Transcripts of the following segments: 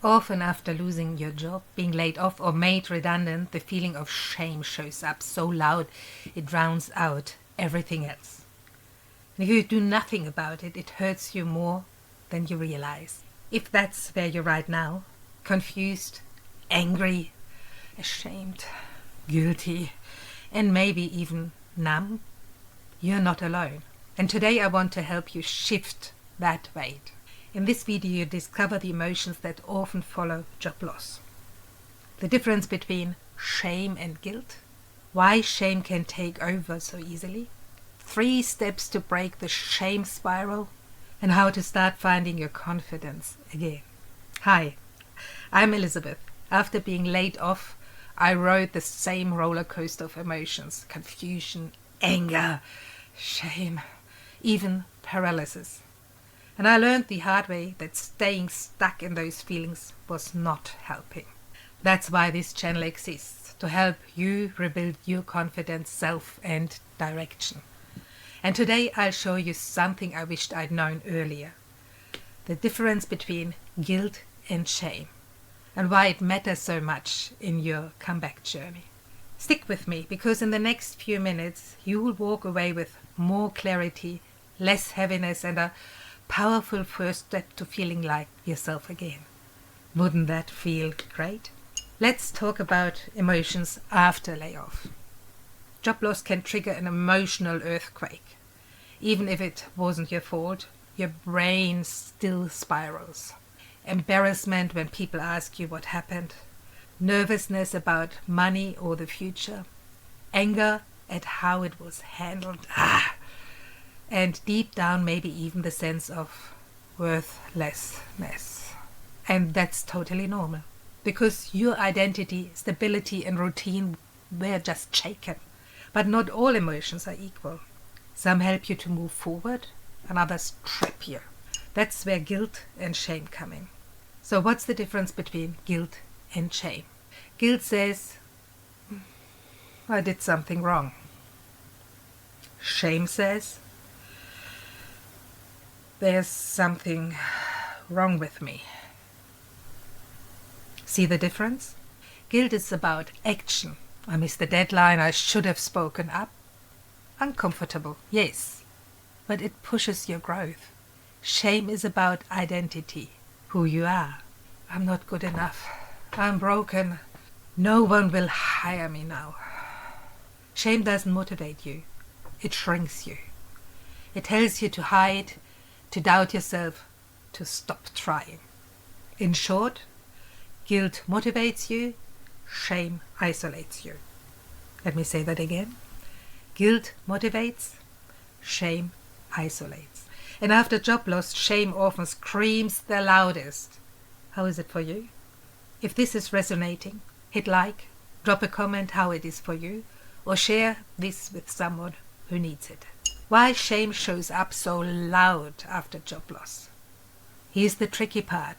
Often after losing your job, being laid off or made redundant, the feeling of shame shows up so loud it drowns out everything else. And if you do nothing about it, it hurts you more than you realize. If that's where you're right now, confused, angry, ashamed, guilty, and maybe even numb, you're not alone. And today I want to help you shift that weight. In this video, you discover the emotions that often follow job loss. The difference between shame and guilt. Why shame can take over so easily. 3 steps to break the shame spiral. And how to start finding your confidence again. Hi, I'm Elizabeth. After being laid off, I rode the same roller coaster of emotions. Confusion, anger, shame, even paralysis. And I learned the hard way that staying stuck in those feelings was not helping. That's why this channel exists, to help you rebuild your confidence, self and direction. And today I'll show you something I wished I'd known earlier. The difference between guilt and shame, and why it matters so much in your comeback journey. Stick with me, because in the next few minutes you will walk away with more clarity, less heaviness, and a powerful first step to feeling like yourself again. Wouldn't that feel great? Let's talk about emotions after layoff. Job loss can trigger an emotional earthquake. Even if it wasn't your fault, your brain still spirals. Embarrassment when people ask you what happened. Nervousness about money or the future. Anger at how it was handled. And deep down, maybe even the sense of worthlessness. And that's totally normal, because your identity, stability and routine were just shaken. But not all emotions are equal. Some help you to move forward, and others trap you. That's where guilt and shame come in. So what's the difference between guilt and shame? Guilt says, I did something wrong. Shame says, there's something wrong with me. See the difference? Guilt is about action. I missed the deadline, I should have spoken up. Uncomfortable, yes, but it pushes your growth. Shame is about identity, who you are. I'm not good enough. I'm broken. No one will hire me now. Shame doesn't motivate you. It shrinks you. It tells you to hide, to doubt yourself, to stop trying. In short, guilt motivates you, shame isolates you. Let me say that again. Guilt motivates, shame isolates. And after job loss, shame often screams the loudest. How is it for you? If this is resonating, hit like, drop a comment how it is for you, or share this with someone who needs it. Why shame shows up so loud after job loss. Here's the tricky part.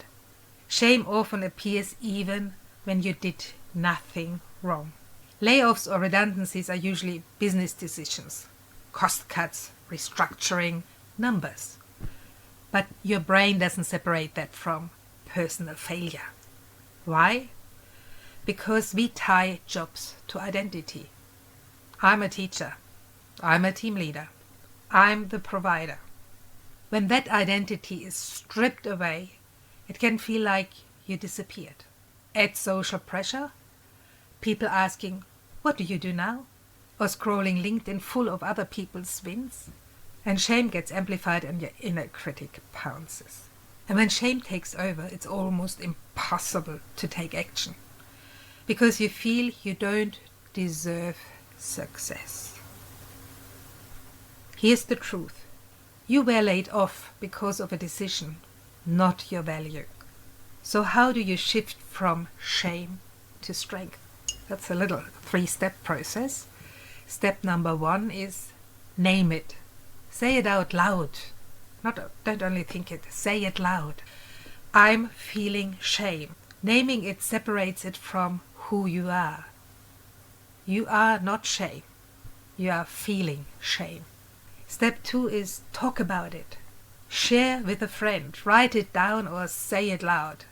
Shame often appears even when you did nothing wrong. Layoffs or redundancies are usually business decisions, cost cuts, restructuring, numbers. But your brain doesn't separate that from personal failure. Why? Because we tie jobs to identity. I'm a teacher. I'm a team leader. I'm the provider. When that identity is stripped away, it can feel like you disappeared. Add social pressure, people asking, what do you do now? Or scrolling LinkedIn full of other people's wins. And shame gets amplified and your inner critic pounces. And when shame takes over, it's almost impossible to take action. Because you feel you don't deserve success. Here's the truth. You were laid off because of a decision, not your value. So how do you shift from shame to strength? That's a little 3-step process. Step number 1 is name it. Say it out loud. Don't only think it, say it loud. I'm feeling shame. Naming it separates it from who you are. You are not shame. You are feeling shame. Step 2 is talk about it. Share with a friend. Write it down or say it loud.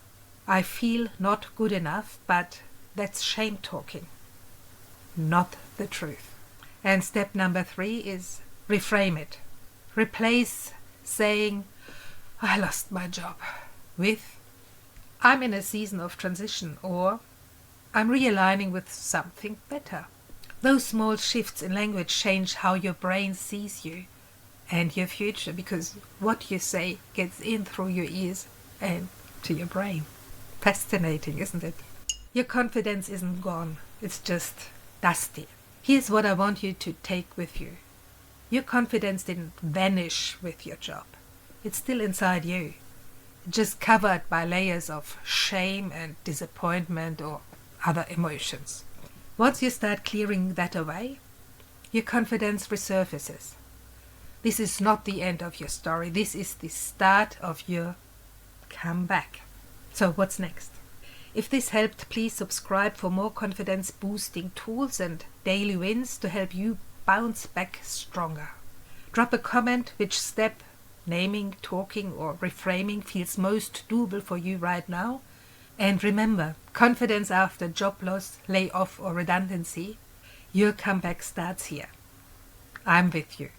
I feel not good enough, but that's shame talking, not the truth. And step number 3 is reframe it. Replace saying, I lost my job, with I'm in a season of transition, or I'm realigning with something better. Those small shifts in language change how your brain sees you and your future, because what you say gets in through your ears and to your brain. Fascinating, isn't it? Your confidence isn't gone, it's just dusty. Here's what I want you to take with you. Your confidence didn't vanish with your job. It's still inside you, just covered by layers of shame and disappointment or other emotions. Once you start clearing that away, your confidence resurfaces. This is not the end of your story. This is the start of your comeback. So what's next? If this helped, please subscribe for more confidence boosting tools and daily wins to help you bounce back stronger. Drop a comment which step, naming, talking or reframing, feels most doable for you right now. And remember, confidence after job loss, layoff or redundancy, your comeback starts here. I'm with you.